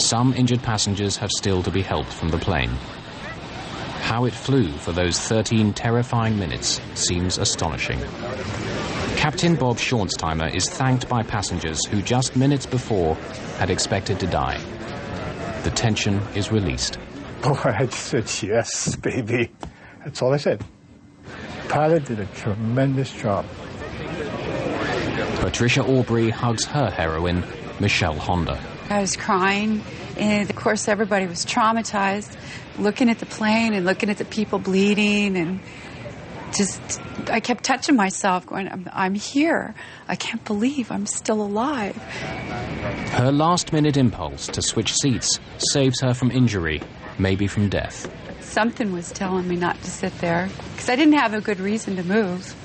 Some injured passengers have still to be helped from the plane. How it flew for those 13 terrifying minutes seems astonishing. Captain Bob Schornsteimer is thanked by passengers who just minutes before had expected to die. The tension is released. Oh, I just said, yes, baby. That's all I said. Pilot did a tremendous job. Patricia Aubrey hugs her heroine, Michelle Honda. I was crying, and of course everybody was traumatized, looking at the plane and looking at the people bleeding, and just, I kept touching myself, going, I'm here. I can't believe I'm still alive. Her last-minute impulse to switch seats saves her from injury, maybe from death. Something was telling me not to sit there, because I didn't have a good reason to move,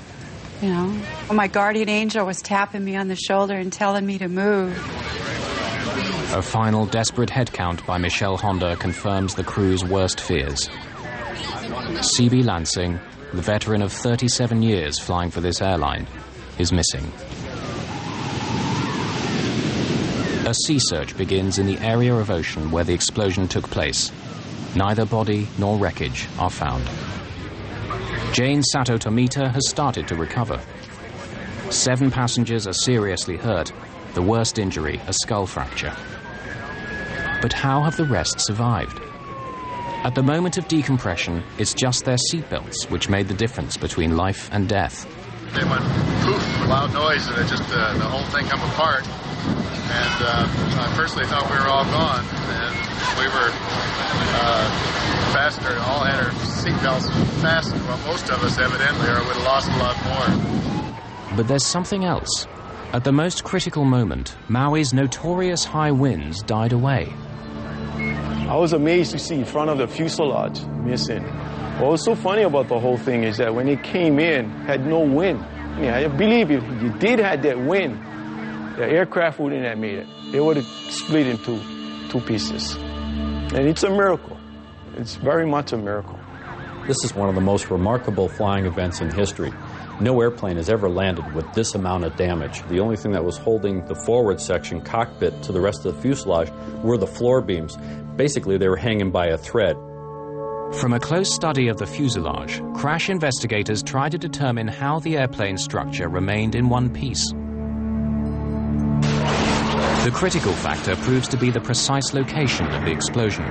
you know. My guardian angel was tapping me on the shoulder and telling me to move. A final desperate head count by Michelle Honda confirms the crew's worst fears. C.B. Lansing, the veteran of 37 years flying for this airline, is missing. A sea search begins in the area of ocean where the explosion took place. Neither body nor wreckage are found. Jane Sato Tomita has started to recover. 7 passengers are seriously hurt, the worst injury a skull fracture. But how have the rest survived? At the moment of decompression, it's just their seatbelts which made the difference between life and death. They went poof, a loud noise, and it just, the whole thing come apart. And I personally thought we were all gone. And we were fastened, all had our seatbelts fastened. Well, most of us evidently, or would have lost a lot more. But there's something else. At the most critical moment, Maui's notorious high winds died away. I was amazed to see front of the fuselage missing. What was so funny about the whole thing is that when it came in, had no wind. I mean, I believe if you did have that wind, the aircraft wouldn't have made it. It would have split into 2 pieces. And it's a miracle. It's very much a miracle. This is one of the most remarkable flying events in history. No airplane has ever landed with this amount of damage. The only thing that was holding the forward section cockpit to the rest of the fuselage were the floor beams. Basically, they were hanging by a thread. From a close study of the fuselage, crash investigators tried to determine how the airplane's structure remained in one piece. The critical factor proves to be the precise location of the explosion.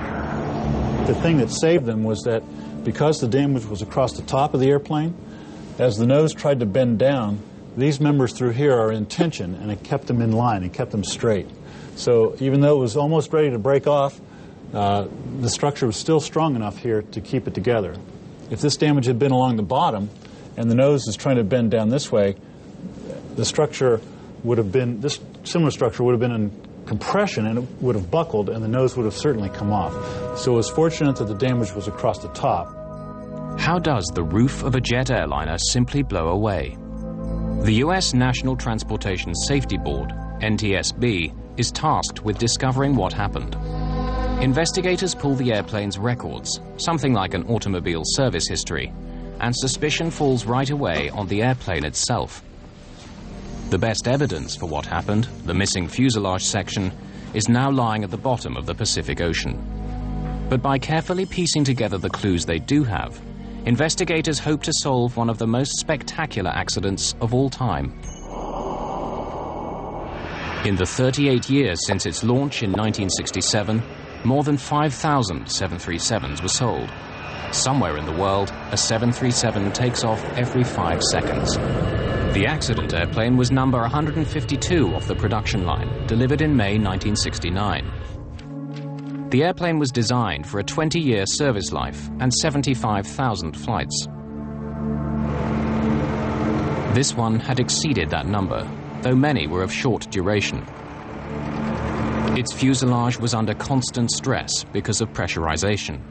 The thing that saved them was that because the damage was across the top of the airplane, as the nose tried to bend down, these members through here are in tension, and it kept them in line, it kept them straight. So even though it was almost ready to break off, the structure was still strong enough here to keep it together. If this damage had been along the bottom, and the nose is trying to bend down this way, the structure would have been, this similar structure would have been in compression, and it would have buckled, and the nose would have certainly come off. So it was fortunate that the damage was across the top. How does the roof of a jet airliner simply blow away? The U.S. National Transportation Safety Board, NTSB, is tasked with discovering what happened. Investigators pull the airplane's records, something like an automobile service history, and suspicion falls right away on the airplane itself. The best evidence for what happened, the missing fuselage section, is now lying at the bottom of the Pacific Ocean. But by carefully piecing together the clues they do have, investigators hope to solve one of the most spectacular accidents of all time. In the 38 years since its launch in 1967, more than 5,000 737s were sold. Somewhere in the world, a 737 takes off every 5 seconds. The accident airplane was number 152 off the production line, delivered in May 1969. The airplane was designed for a 20-year service life and 75,000 flights. This one had exceeded that number, though many were of short duration. Its fuselage was under constant stress because of pressurization.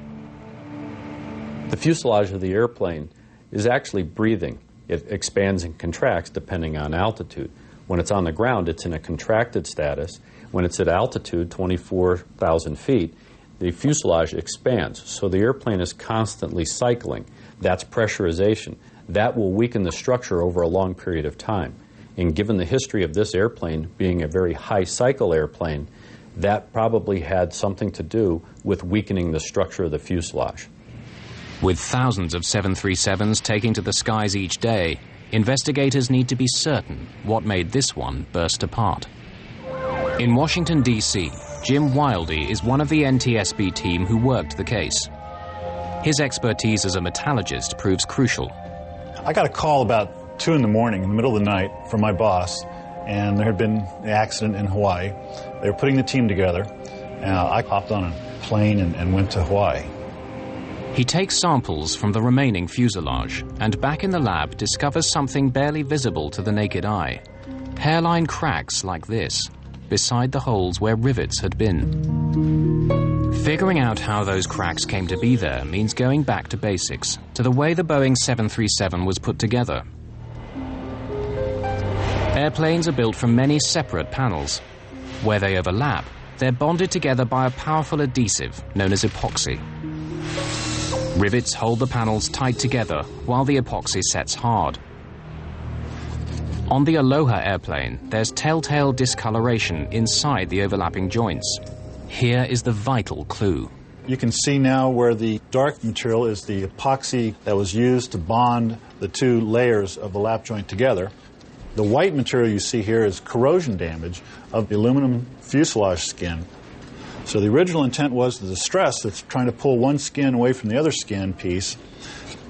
The fuselage of the airplane is actually breathing. It expands and contracts depending on altitude. When it's on the ground, it's in a contracted status. When it's at altitude, 24,000 feet, the fuselage expands. So the airplane is constantly cycling. That's pressurization. That will weaken the structure over a long period of time. And given the history of this airplane being a very high cycle airplane, That probably had something to do with weakening the structure of the fuselage. With thousands of 737s taking to the skies each day, investigators need to be certain what made this one burst apart. In Washington, D.C., Jim Wildey is one of the NTSB team who worked the case. His expertise as a metallurgist proves crucial. I got a call about 2 in the morning, in the middle of the night, from my boss, and there had been an accident in Hawaii. They were putting the team together. I hopped on a plane and went to Hawaii. He takes samples from the remaining fuselage and back in the lab discovers something barely visible to the naked eye. Hairline cracks like this, beside the holes where rivets had been. Figuring out how those cracks came to be there means going back to basics, to the way the Boeing 737 was put together. Airplanes are built from many separate panels. Where they overlap, they're bonded together by a powerful adhesive known as epoxy. Rivets hold the panels tight together while the epoxy sets hard. On the Aloha airplane, there's telltale discoloration inside the overlapping joints. Here is the vital clue. You can see now where the dark material is the epoxy that was used to bond the 2 layers of the lap joint together. The white material you see here is corrosion damage of the aluminum fuselage skin. So the original intent was that the stress that's trying to pull one skin away from the other skin piece,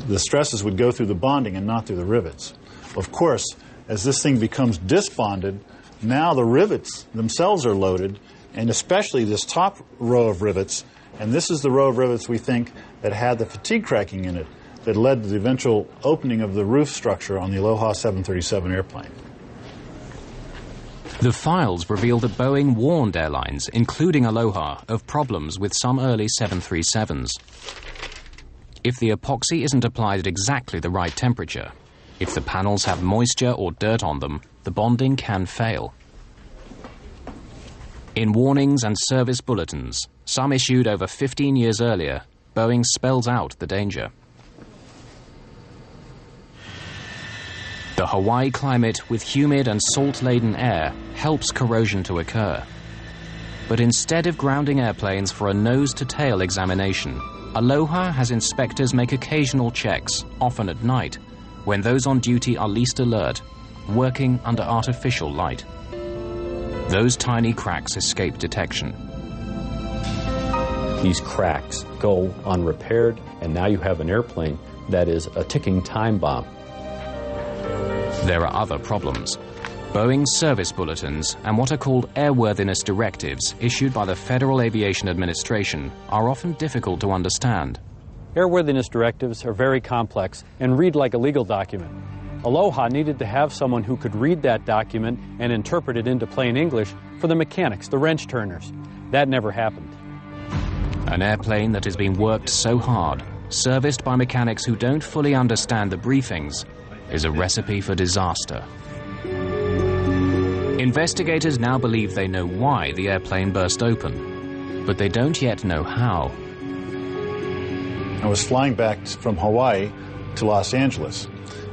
the stresses would go through the bonding and not through the rivets. Of course, as this thing becomes disbonded, now the rivets themselves are loaded, and especially this top row of rivets, and this is the row of rivets we think that had the fatigue cracking in it that led to the eventual opening of the roof structure on the Aloha 737 airplane. The files reveal that Boeing warned airlines, including Aloha, of problems with some early 737s. If the epoxy isn't applied at exactly the right temperature, if the panels have moisture or dirt on them, the bonding can fail. In warnings and service bulletins, some issued over 15 years earlier, Boeing spells out the danger. The Hawaii climate with humid and salt-laden air helps corrosion to occur. But instead of grounding airplanes for a nose-to-tail examination, Aloha has inspectors make occasional checks, often at night, when those on duty are least alert, working under artificial light. Those tiny cracks escape detection. These cracks go unrepaired, and now you have an airplane that is a ticking time bomb. There are other problems. Boeing's service bulletins and what are called airworthiness directives issued by the Federal Aviation Administration are often difficult to understand. Airworthiness directives are very complex and read like a legal document. Aloha needed to have someone who could read that document and interpret it into plain English for the mechanics, the wrench turners. That never happened. An airplane that has been worked so hard, serviced by mechanics who don't fully understand the briefings, is a recipe for disaster. Investigators now believe they know why the airplane burst open, but they don't yet know how. I was flying back from Hawaii to Los Angeles,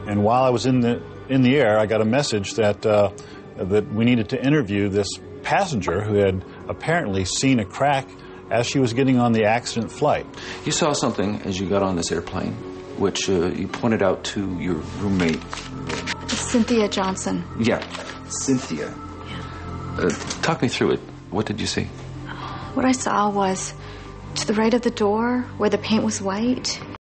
and while I was in the air, I got a message that we needed to interview this passenger who had apparently seen a crack as she was getting on the accident flight. You saw something as you got on this airplane, which you pointed out to your roommate. Cynthia Johnson. Yeah, Cynthia. Yeah. Talk me through it. What did you see? What I saw was to the right of the door, where the paint was white,